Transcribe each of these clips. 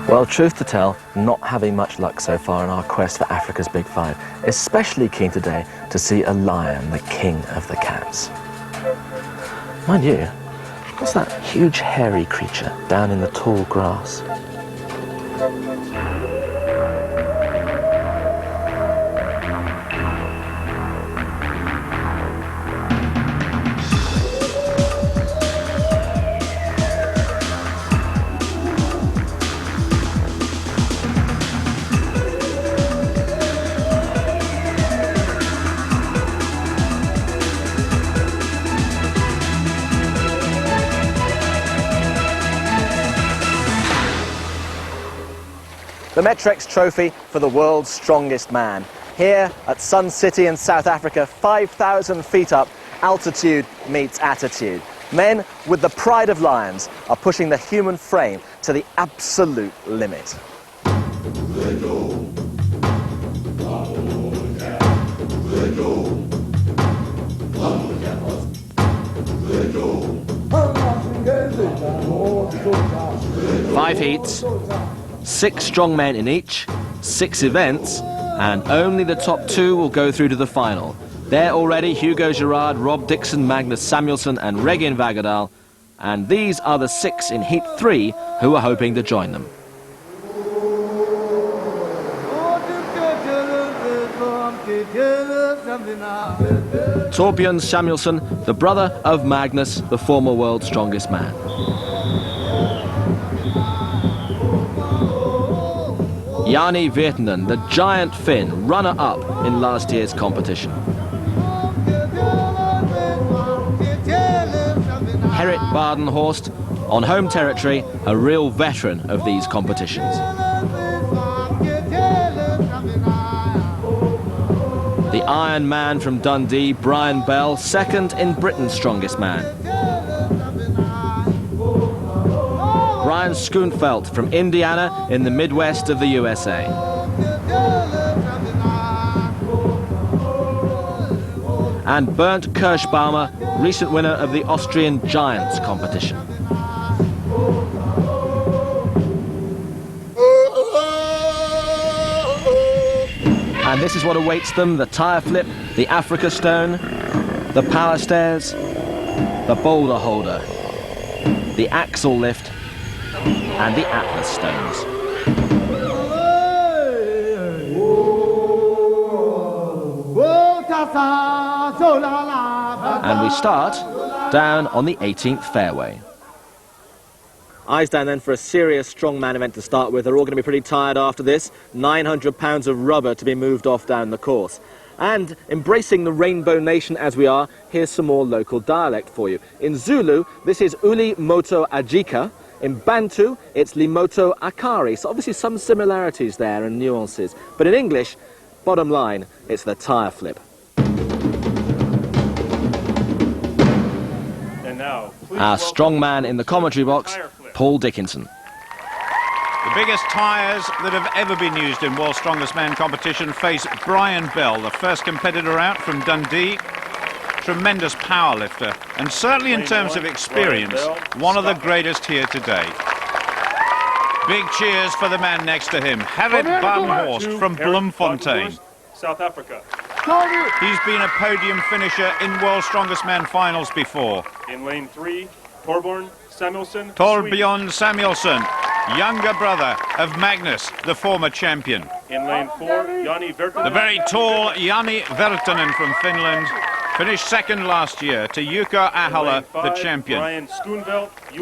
Well, truth to tell, not having much luck so far in our quest for Africa's Big Five. Especially keen today to see a lion, the king of the cats. Mind you, what's that huge hairy creature down in the tall grass? The Metrex Trophy for the world's strongest man. Here at Sun City in South Africa, 5,000 feet up, altitude meets attitude. Men with the pride of lions are pushing the human frame to the absolute limit. Five heats, 6 strong men in each, 6 events, and only the top 2 will go through to the final. There already Hugo Girard, Rob Dixon, Magnus Samuelsson and Regin Vagardal, and these are the 6 in Heat 3 who are hoping to join them. Torbjørn Samuelsson, the brother of Magnus, the former world's strongest man. Jani Virtanen, the giant Finn, runner-up in last year's competition. Gerrit Badenhorst, on home territory, a real veteran of these competitions. The Iron Man from Dundee, Brian Bell, second in Britain's strongest man. Brian Schoenfeld from Indiana in the Midwest of the USA. And Bernd Kirschbaumer, recent winner of the Austrian Giants competition. And this is what awaits them: the tire flip, the Africa Stone, the power stairs, the boulder holder, the axle lift, and the Atlas Stones. And we start down on the 18th fairway. Eyes down then for a serious strongman event to start with. They're all going to be pretty tired after this. 900 pounds of rubber to be moved off down the course. And embracing the Rainbow Nation as we are, here's some more local dialect for you. In Zulu, this is Uli Moto Ajika. In Bantu, it's Limoto Akari. So obviously some similarities there and nuances. But in English, bottom line, it's the tire flip. And now, our strong man in the commentary box, Paul Dickinson. The biggest tyres that have ever been used in World's Strongest Man competition face Brian Bell, the first competitor out from Dundee. Tremendous power lifter, and certainly in terms of experience, one of the greatest here today. Big cheers for the man next to him, Gerrit Badenhorst from Bloemfontein. South Africa. He's been a podium finisher in World's Strongest Man finals before. In lane 3, Torbjørn Samuelsson. Torbjørn Samuelsson, younger brother of Magnus, the former champion. In lane 4, Jani Virtanen. The very tall Jani Virtanen from Finland finished second last year to Jukka Ahola, the champion.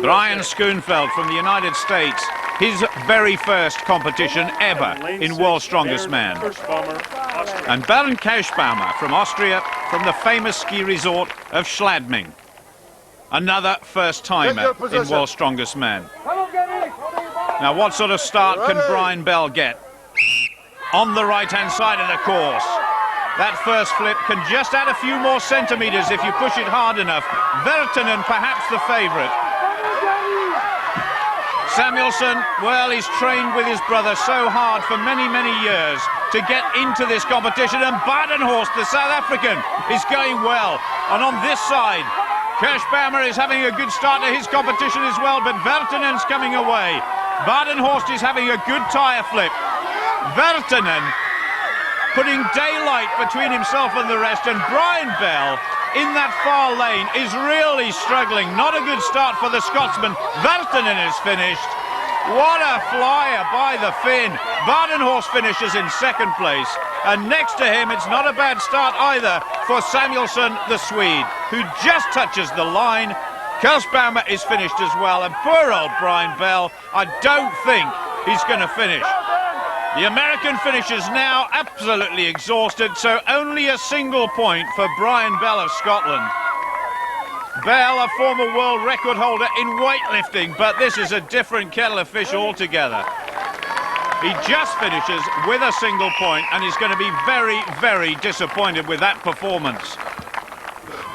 Brian Schoenfeld from the United States, his very first competition ever in World's Strongest Man. And Bernd Kirschbaumer from Austria, from the famous ski resort of Schladming. Another first-timer in World's Strongest Man. Now, what sort of start can Brian Bell get? On the right-hand side of the course. That first flip can just add a few more centimetres if you push it hard enough. Virtanen perhaps the favourite. Samuelsson, well, he's trained with his brother so hard for many, many years to get into this competition. And Badenhorst, the South African, is going well. And on this side, Kirschbaumer is having a good start to his competition as well, but Virtanen's coming away. Badenhorst is having a good tyre flip. Virtanen putting daylight between himself and the rest, and Brian Bell in that far lane is really struggling. Not a good start for the Scotsman. Virtanen is finished. What a flyer by the Finn. Badenhorst finishes in second place, and next to him it's not a bad start either for Samuelsson, the Swede, who just touches the line. Kirschbaumer is finished as well, and poor old Brian Bell, I don't think he's going to finish. The American finishes now absolutely exhausted, so only a single point for Brian Bell of Scotland. Bell, a former world record holder in weightlifting, but this is a different kettle of fish altogether. He just finishes with a single point, and he's going to be very, very disappointed with that performance.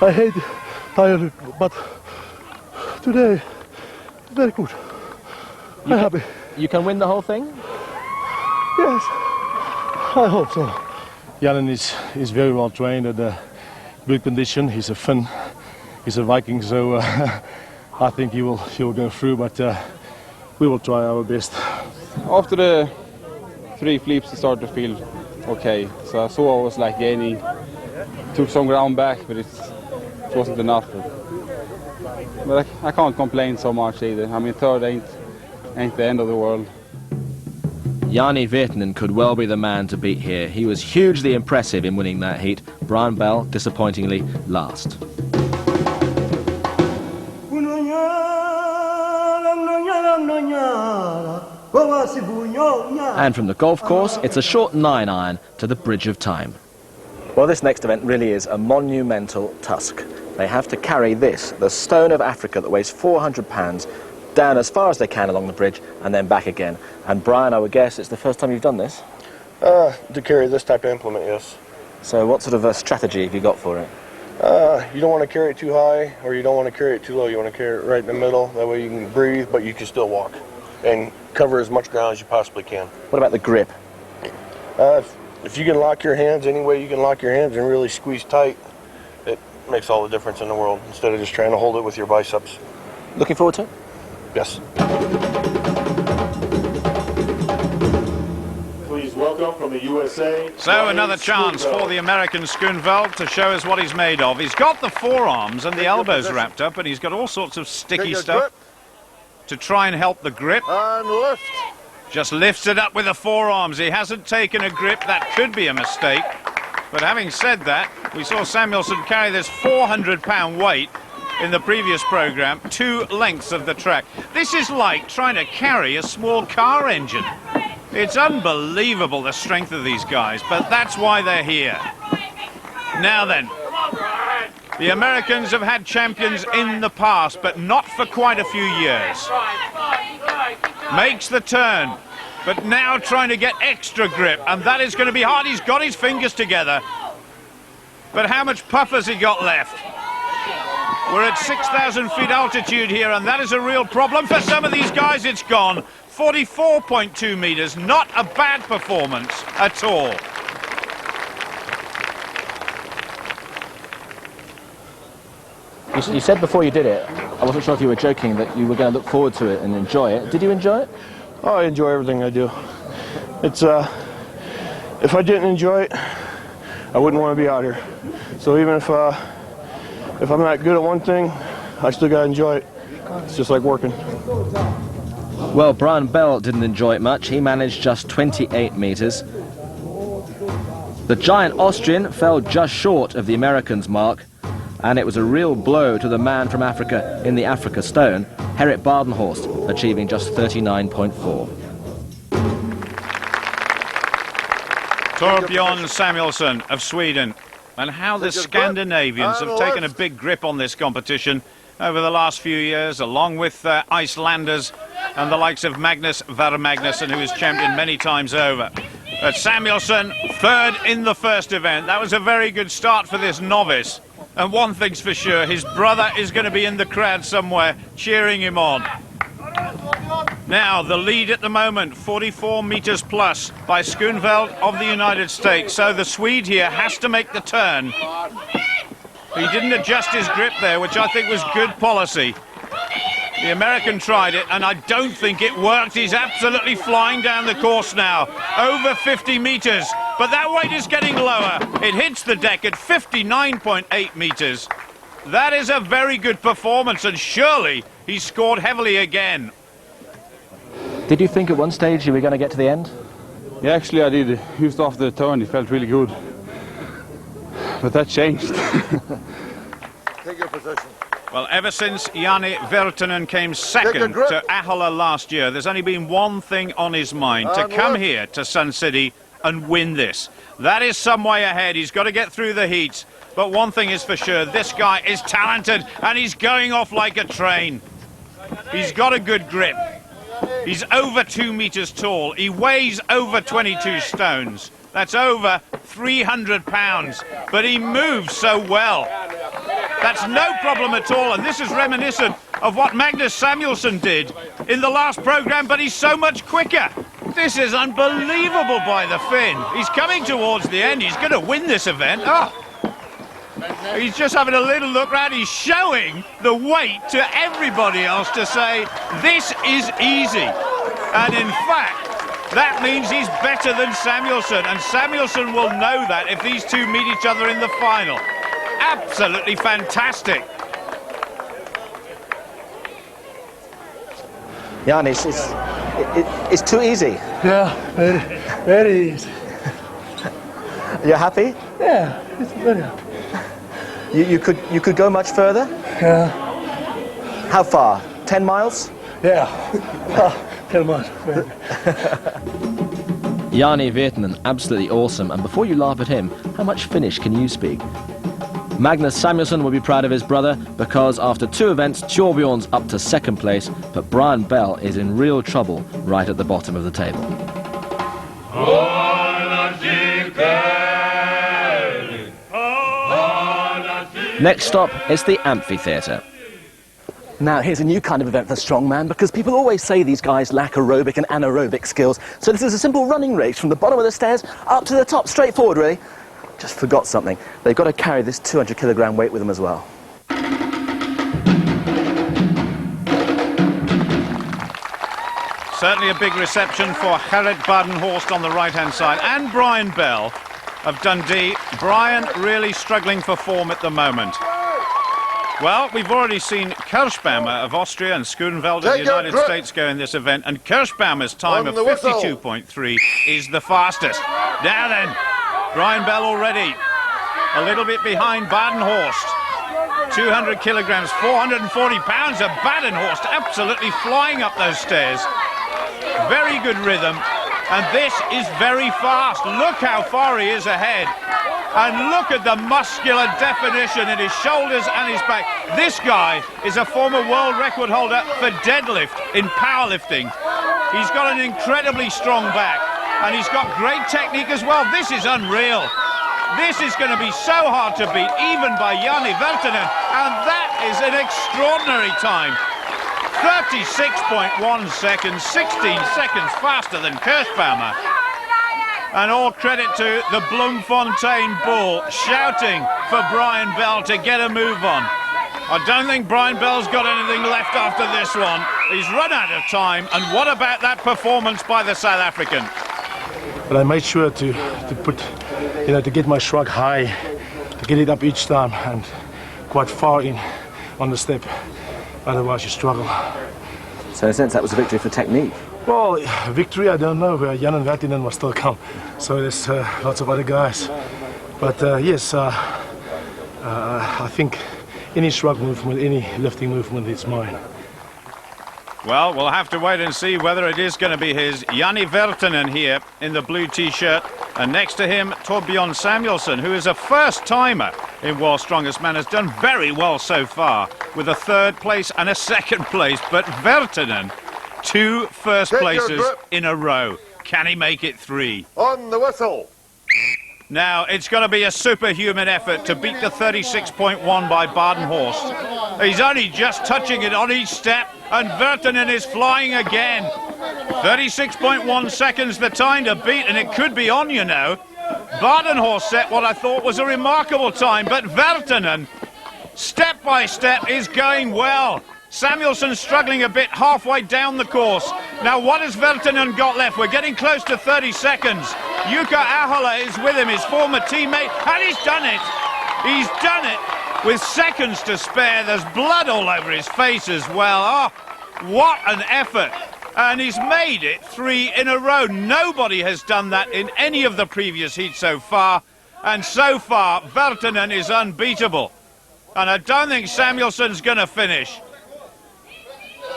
I hate tired, but today, very good. I'm happy. You can win the whole thing? Yes, I hope so. Janen is very well trained and good condition. He's a Finn. He's a Viking, so I think he will go through, but we will try our best. After the 3 flips, it started to feel okay. So I saw I was like gaining, took some ground back, but it wasn't enough. But I can't complain so much either. I mean, third ain't the end of the world. Jani Virtanen could well be the man to beat here. He was hugely impressive in winning that heat. Brian Bell, disappointingly, last. And from the golf course, it's a short 9-iron to the Bridge of Time. Well, this next event really is a monumental task. They have to carry this, the stone of Africa that weighs 400 pounds, down as far as they can along the bridge and then back again. And Brian, I would guess it's the first time you've done this? To carry this type of implement, yes. So what sort of a strategy have you got for it? You don't want to carry it too high, or you don't want to carry it too low. You want to carry it right in the middle. That way you can breathe, but you can still walk and cover as much ground as you possibly can. What about the grip? If you can lock your hands any way you can lock your hands and really squeeze tight, it makes all the difference in the world, instead of just trying to hold it with your biceps. Looking forward to it? Yes. Please welcome from the USA. So another chance for the American Schoenveld to show us what he's made of. He's got the forearms and the elbows wrapped up, and he's got all sorts of sticky stuff to try and help the grip. And lift. Just lifts it up with the forearms. He hasn't taken a grip. That could be a mistake. But having said that, we saw Samuelsson carry this 400-pound weight in the previous program 2 lengths of the track. This is like trying to carry a small car engine. It's unbelievable, the strength of these guys, but that's why they're here. Now then, the Americans have had champions in the past, but not for quite a few years. Makes the turn, but now trying to get extra grip, and that is going to be hard. He's got his fingers together, but how much puff has he got left? We're at 6,000 feet altitude here, and that is a real problem for some of these guys. It's gone. 44.2 meters, not a bad performance at all. You said before you did it, I wasn't sure if you were joking, that you were going to look forward to it and enjoy it. Did you enjoy it? Oh, I enjoy everything I do. It's if I didn't enjoy it, I wouldn't want to be out here. So even if I'm not good at one thing, I still got to enjoy it. It's just like working. Well, Brian Bell didn't enjoy it much. He managed just 28 meters. The giant Austrian fell just short of the Americans' mark, and it was a real blow to the man from Africa in the Africa Stone, Gerrit Badenhorst, achieving just 39.4. Torbjörn Samuelsson of Sweden, and how the Scandinavians have taken a big grip on this competition over the last few years, along with Icelanders and the likes of Magnus Vermagnusson, who is champion many times over. But Samuelsson, third in the first event. That was a very good start for this novice. And one thing's for sure, his brother is going to be in the crowd somewhere cheering him on. Now, the lead at the moment, 44 meters plus by Schoenveld of the United States. So the Swede here has to make the turn. He didn't adjust his grip there, which I think was good policy. The American tried it, and I don't think it worked. He's absolutely flying down the course now, over 50 metres. But that weight is getting lower. It hits the deck at 59.8 metres. That is a very good performance, and surely he scored heavily again. Did you think at one stage you were going to get to the end? Yeah, actually I did. Just after the turn, it felt really good. But that changed. Take your position. Well, ever since Jani Virtanen came second to Ahola last year, there's only been one thing on his mind, to come here to Sun City and win this. That is some way ahead. He's got to get through the heats. But one thing is for sure, this guy is talented and he's going off like a train. He's got a good grip. He's over 2 meters tall. He weighs over 22 stones. That's over 300 pounds. But he moves so well. That's no problem at all, and this is reminiscent of what Magnus Samuelsson did in the last programme, but he's so much quicker. This is unbelievable by the Finn. He's coming towards the end. He's going to win this event. Oh, he's just having a little look round. He's showing the weight to everybody else to say, this is easy. And in fact, that means he's better than Samuelsson, and Samuelsson will know that if these two meet each other in the final. Absolutely fantastic. Jan, it's too easy. Yeah, very easy. You're happy? Yeah, it's very happy. You could go much further? Yeah. How far? 10 miles? Yeah. 10 miles. Jani Virtanen, absolutely awesome. And before you laugh at him, how much Finnish can you speak? Magnus Samuelsson will be proud of his brother because after 2 events, Thorbjorn's up to second place, but Brian Bell is in real trouble right at the bottom of the table. Next stop is the amphitheatre. Now, here's a new kind of event for strongman because people always say these guys lack aerobic and anaerobic skills. So this is a simple running race from the bottom of the stairs up to the top, straightforward, really. Just forgot something. They've got to carry this 200-kilogram weight with them as well. Certainly a big reception for Gerrit Badenhorst on the right-hand side, and Brian Bell of Dundee. Brian really struggling for form at the moment. Well, we've already seen Kirschbaumer of Austria and Schoenveld of the United States go in this event, and Kirschbaumer's time of 52.3 is the fastest. Now then, Brian Bell already a little bit behind Badenhorst. 200 kilograms, 440 pounds of Badenhorst, absolutely flying up those stairs. Very good rhythm, and this is very fast. Look how far he is ahead. And look at the muscular definition in his shoulders and his back. This guy is a former world record holder for deadlift in powerlifting. He's got an incredibly strong back, and he's got great technique as well. This is unreal. This is going to be so hard to beat, even by Jani Virtanen, and that is an extraordinary time. 36.1 seconds, 16 seconds faster than Kirschbaumer. And all credit to the Bloemfontein Bull shouting for Brian Bell to get a move on. I don't think Brian Bell's got anything left after this one. He's run out of time, and what about that performance by the South African? But I made sure to put, to get my shrug high, to get it up each time and quite far in on the step. Otherwise you struggle. So in a sense that was a victory for technique. Well, victory, I don't know. Jan and Virtanen must still come. So there's lots of other guys. But yes, I think any shrug movement, any lifting movement is mine. Well, we'll have to wait and see whether it is going to be his. Jani Virtanen here in the blue T-shirt. And next to him, Thorbjorn Samuelsson, who is a first-timer in World's Strongest Man, has done very well so far with a 3rd place and a 2nd place. But Virtanen, 2 first places in a row. Can he make it 3? On the whistle. Now, it's going to be a superhuman effort to beat the 36.1 by Badenhorst. He's only just touching it on each step, and Virtanen is flying again. 36.1 seconds the time to beat, and it could be on, Badenhorst set what I thought was a remarkable time, but Virtanen Step by step is going well. Samuelsson struggling a bit halfway down the course. Now what has Veltinen got left? We're getting close to 30 seconds. Jukka Ahola is with him, his former teammate, and he's done it. He's done it with seconds to spare. There's blood all over his face as well. Oh, what an effort. And he's made it 3 in a row. Nobody has done that in any of the previous heats so far. And so far, Veltinen is unbeatable. And I don't think Samuelsson's going to finish.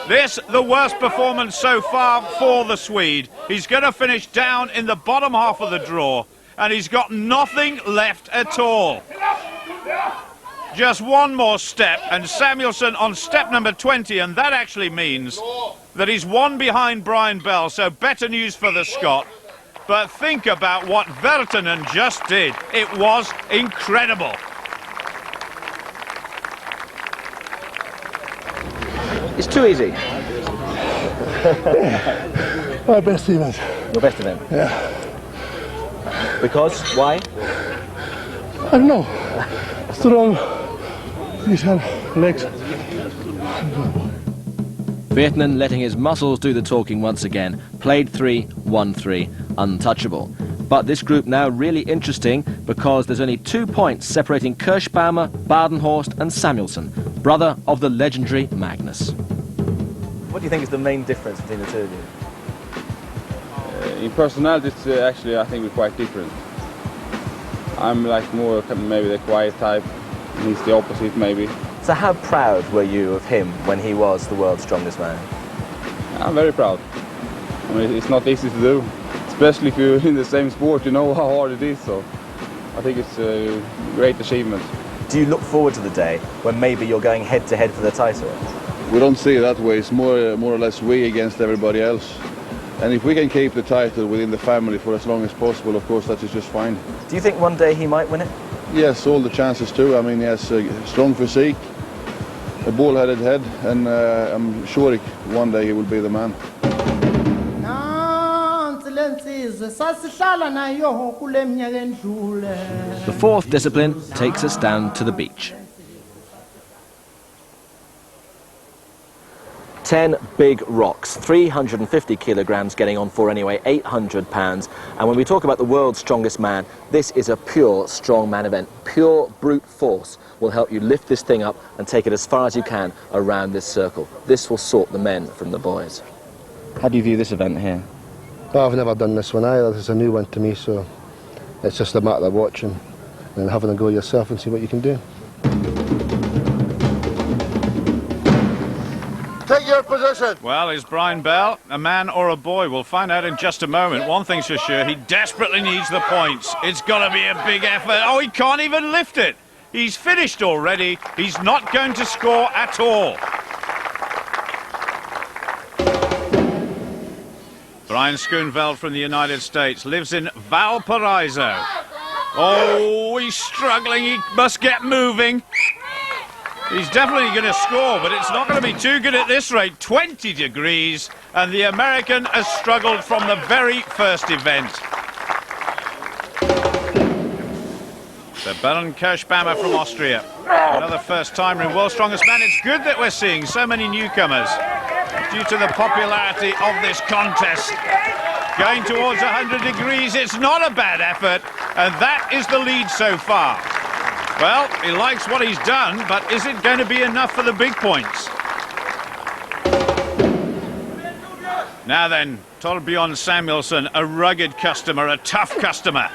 This, the worst performance so far for the Swede. He's going to finish down in the bottom half of the draw, and he's got nothing left at all. Just one more step, and Samuelsson on step number 20, and that actually means that he's 1 behind Brian Bell, so better news for the Scot. But think about what Veltinen just did. It was incredible. It's too easy. My best event. Your best event? Yeah. Because? Why? I don't know. Strong. These have legs. Virtanen letting his muscles do the talking once again. Played 3, won 3, untouchable. But this group now really interesting because there's only 2 points separating Kirschbaumer, Badenhorst and Samuelsson, brother of the legendary Magnus. What do you think is the main difference between the two of you? In personality, it's actually, I think we're quite different. I'm like more maybe the quiet type, and he's the opposite maybe. So how proud were you of him when he was the world's strongest man? I'm very proud. I mean, it's not easy to do, especially if you're in the same sport, you know how hard it is, so I think it's a great achievement. Do you look forward to the day when maybe you're going head-to-head for the title? We don't see it that way. It's more or less we against everybody else. And if we can keep the title within the family for as long as possible, of course, that is just fine. Do you think one day he might win it? Yes, all the chances too. I mean, he has a strong physique, a ball-headed head, and I'm sure one day he will be the man. The fourth discipline takes us down to the beach. 10 big rocks, 350 kilograms getting on for anyway, 800 pounds. And when we talk about the world's strongest man, this is a pure strongman event. Pure brute force will help you lift this thing up and take it as far as you can around this circle. This will sort the men from the boys. How do you view this event here? Oh, I've never done this one either. This is a new one to me, so it's just a matter of watching and having a go yourself and see what you can do. Take your position. Well, is Brian Bell a man or a boy? We'll find out in just a moment. One thing's for sure, he desperately needs the points. It's got to be a big effort. Oh, he can't even lift it. He's finished already. He's not going to score at all. Brian Schoenveld from the United States lives in Valparaiso. Oh, he's struggling. He must get moving. He's definitely going to score, but it's not going to be too good at this rate. 20 degrees, and the American has struggled from the very first event. So Baron Kirschbaumer from Austria, another first-timer in World's Strongest Man. It's good that we're seeing so many newcomers due to the popularity of this contest. Going towards 100 degrees, it's not a bad effort, and that is the lead so far. Well, he likes what he's done, but is it going to be enough for the big points? Now then, Torbjorn Samuelsson, a rugged customer, a tough customer.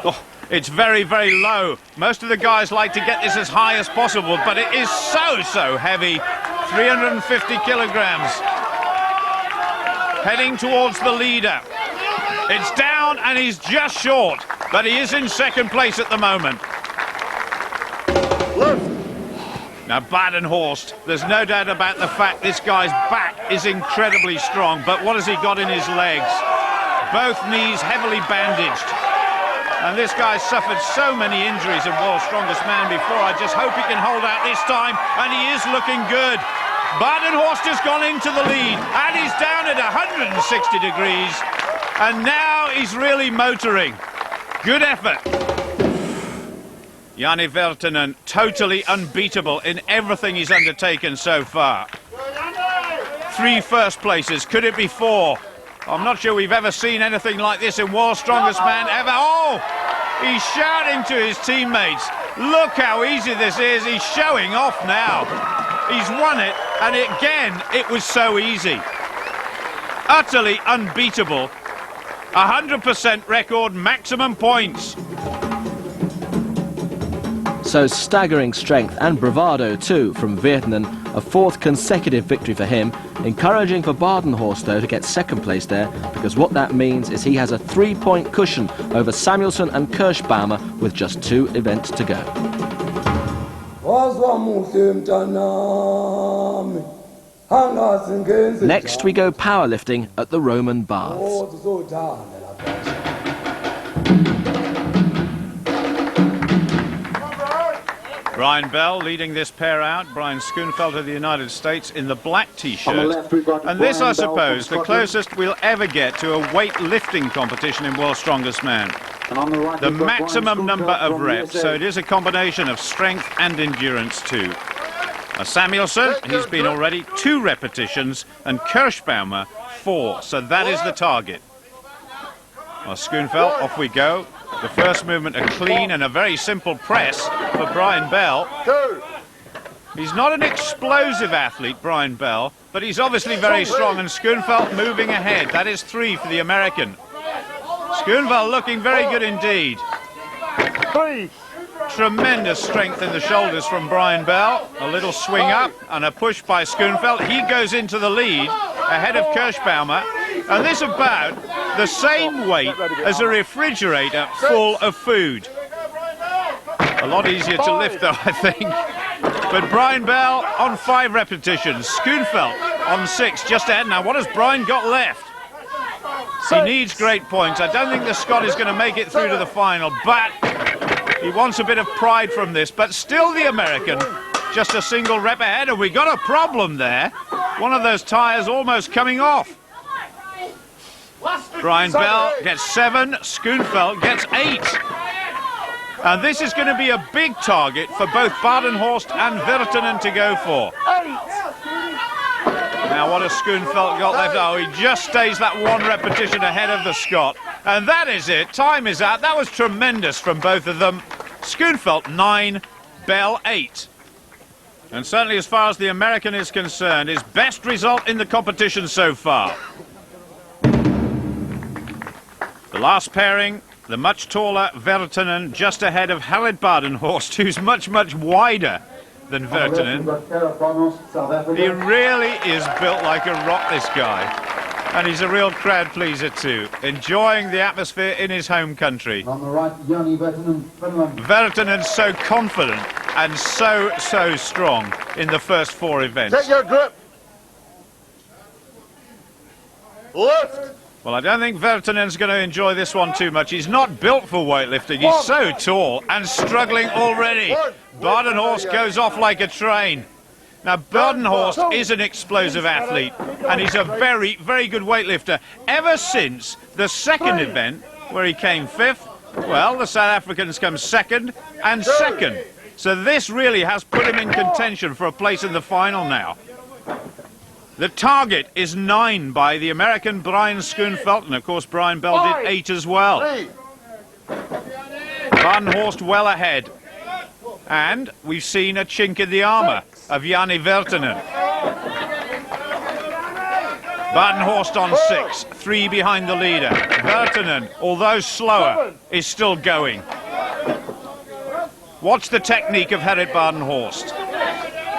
Oh, it's very, very low. Most of the guys like to get this as high as possible, but it is so heavy. 350 kilograms. Heading towards the leader. It's down and he's just short, but he is in second place at the moment. Now Badenhorst, there's no doubt about the fact this guy's back is incredibly strong, but what has he got in his legs? Both knees heavily bandaged. And this guy's suffered so many injuries in World's Strongest Man before. I just hope he can hold out this time, and he is looking good. Badenhorst has gone into the lead, and he's down at 160 degrees, and now he's really motoring. Good effort. Jani Virtanen, totally unbeatable in everything he's undertaken so far. 3 first places, could it be 4? I'm not sure we've ever seen anything like this in World's Strongest Man ever. Oh, he's shouting to his teammates. Look how easy this is. He's showing off now. He's won it, and again, it was so easy. Utterly unbeatable. 100% record maximum points. So staggering strength and bravado too from Virtanen, a 4th consecutive victory for him. Encouraging for Badenhorst though to get 2nd place there, because what that means is he has a 3-point cushion over Samuelsson and Kirschbaumer with just 2 events to go. Next we go powerlifting at the Roman Baths. Brian Bell leading this pair out. Brian Schoenfeld of the United States in the black T-shirt. And this, I suppose, the closest we'll ever get to a weightlifting competition in World's Strongest Man. The maximum number of reps, so it is a combination of strength and endurance too. Samuelsson, he's been already 2 repetitions, and Kirschbaumer 4, so that is the target. Well, Schoenfeld, off we go. The first movement a clean and a very simple press for Brian Bell. He's not an explosive athlete, Brian Bell, but he's obviously very strong, and Schoenfeld moving ahead. That is 3 for the American. Schoenfeld looking very good indeed. Tremendous strength in the shoulders from Brian Bell. A little swing up and a push by Schoenfeld. He goes into the lead ahead of Kirschbaumer. And this about the same weight as a refrigerator full of food. A lot easier to lift though, I think. But Brian Bell on 5 repetitions. Schoenfeld on 6, just ahead. Now what has Brian got left? He needs great points. I don't think the Scot is going to make it through to the final, but he wants a bit of pride from this. But still the American, just a single rep ahead, and we got a problem there. One of those tyres almost coming off. Brian Bell gets 7, Schoenfeld gets 8. And this is going to be a big target for both Badenhorst and Virtanen to go for. Now what has Schoenfeld got left? Oh, he just stays that 1 repetition ahead of the Scot. And that is it. Time is out. That was tremendous from both of them. Schoenfeld 9, Bell 8. And certainly as far as the American is concerned, his best result in the competition so far. The last pairing, the much taller Virtanen just ahead of Harold Badenhorst, who's much, much wider than Virtanen. He really is built like a rock, this guy. And he's a real crowd pleaser too, enjoying the atmosphere in his home country. On the right, Jani Virtanen, Finland. Virtanen's so confident and so strong in the first 4 events. Take your grip. Lift. Well, I don't think Virtanen's going to enjoy this one too much. He's not built for weightlifting. He's so tall and struggling already. Badenhorst goes off like a train. Now, Badenhorst is an explosive athlete, and he's a very, very good weightlifter. Ever since the 2nd event, where he came 5th, well, the South Africans come 2nd and 2nd. So this really has put him in contention for a place in the final now. The target is 9 by the American Brian Schoenfeld, and of course Brian Bell did 8 as well. Badenhorst well ahead. And we've seen a chink in the armour of Jani Virtanen. Badenhorst on 6, 3 behind the leader. Virtanen, although slower, is still going. Watch the technique of Gerrit Badenhorst.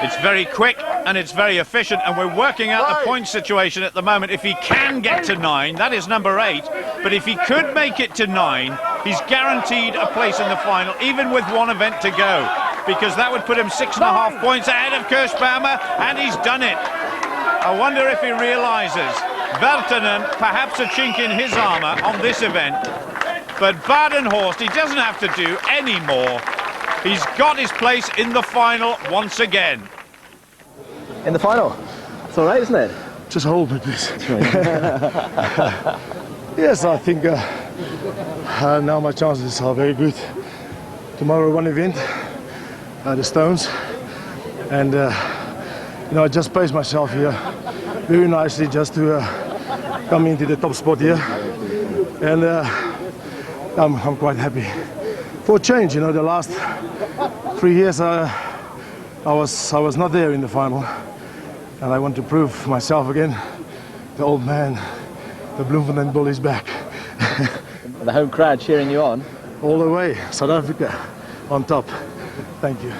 It's very quick and it's very efficient, and we're working out the point situation at the moment. If he can get to 9, that is number 8, but if he could make it to 9, he's guaranteed a place in the final, even with 1 event to go, because that would put him 6.5 points ahead of Kirschbaumer, and he's done it. I wonder if he realises Virtanen, perhaps a chink in his armour on this event, but Badenhorst, he doesn't have to do any more. He's got his place in the final once again. In the final. It's all right, isn't it? Just hold me, please. Yes, I think now my chances are very good tomorrow one event, the Stones, and you know, I just placed myself here very nicely just to come into the top spot here, and I'm quite happy for a change. You know, the last 3 years I was not there in the final, and I want to prove myself again. The old man, the Bloemfontein Bull, is back. The home crowd cheering you on. All the way, South Africa on top. Thank you.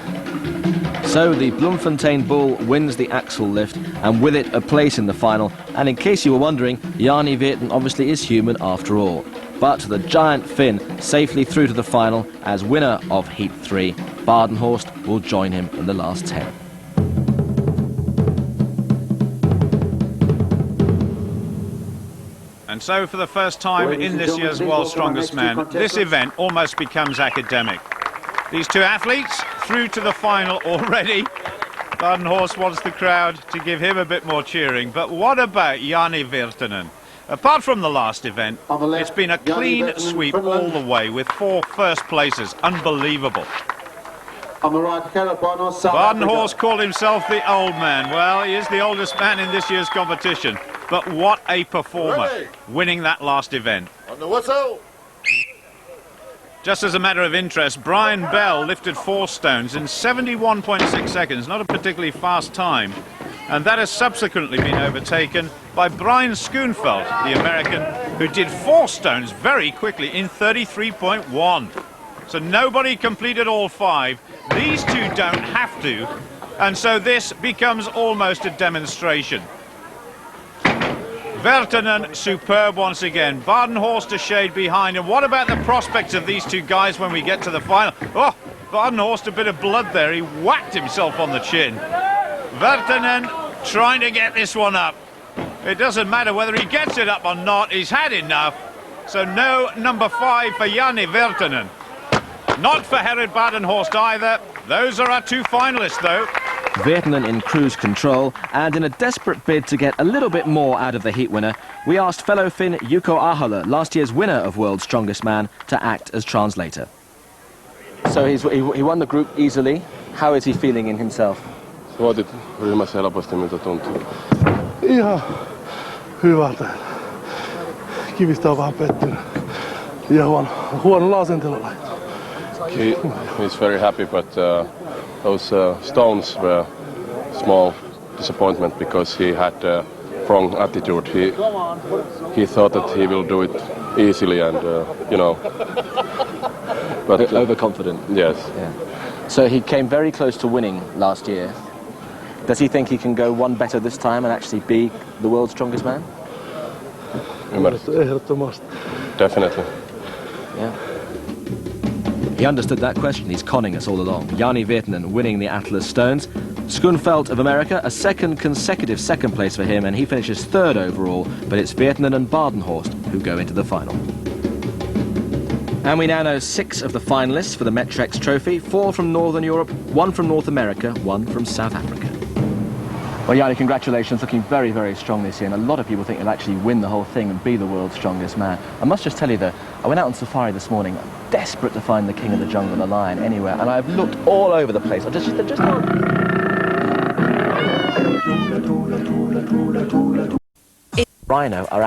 So the Bloemfontein Bull wins the axle lift, and with it a place in the final. And in case you were wondering, Janne Veerten obviously is human after all. But the giant Finn safely through to the final as winner of Heat 3. Badenhorst will join him in the last 10. And so for the first time in this year's World's Strongest Man, this event almost becomes academic. These two athletes through to the final already. Badenhorst wants the crowd to give him a bit more cheering. But what about Janne Veerten? Apart from the last event, it's been a clean sweep all the way with 4 first places. Unbelievable. On the right, Badenhorst called himself the old man. Well, he is the oldest man in this year's competition. But what a performer, winning that last event. On the whistle. Just as a matter of interest, Brian Bell lifted 4 stones in 71.6 seconds, not a particularly fast time. And that has subsequently been overtaken by Brian Schoenfeld, the American, who did 4 stones very quickly in 33.1. So nobody completed all 5. These two don't have to. And so this becomes almost a demonstration. Veerten, superb once again. Badenhorst a shade behind. And what about the prospects of these two guys when we get to the final? Oh, Badenhorst, a bit of blood there. He whacked himself on the chin. Veerten trying to get this one up. It doesn't matter whether he gets it up or not. He's had enough. So no number 5 for Janne Veerten. Not for Gerard Badenhorst either. Those are our 2 finalists, though. Veerten in cruise control, and in a desperate bid to get a little bit more out of the heat winner, we asked fellow Finn Jukko Ahola, last year's winner of World's Strongest Man, to act as translator. So he won the group easily. How is he feeling in himself? Voitit ryhmässä helposti, miltä tuntuu? Ihan hyvältä. Kivistä on vähän pettynyt. Ja huonolla asenteella. He's very happy, but those stones were small disappointment because he had a wrong attitude. He thought that he will do it easily, and you know. But overconfident. Yes. Yeah. So he came very close to winning last year. Does he think he can go one better this time and actually be the world's strongest man? Definitely. Yeah. He understood that question. He's conning us all along. Janne Veerten winning the Atlas Stones. Schoenfeld of America, a consecutive second place for him, and he finishes 3rd overall, but it's Veerten and Badenhorst who go into the final. And we now know 6 of the finalists for the Metrex Trophy, 4 from Northern Europe, 1 from North America, 1 from South Africa. Well, Janne, congratulations, looking very, very strong this year, and a lot of people think he'll actually win the whole thing and be the world's strongest man. I must just tell you though, I went out on safari this morning, desperate to find the king of the jungle, the lion, anywhere, and I've looked all over the place. Rhino are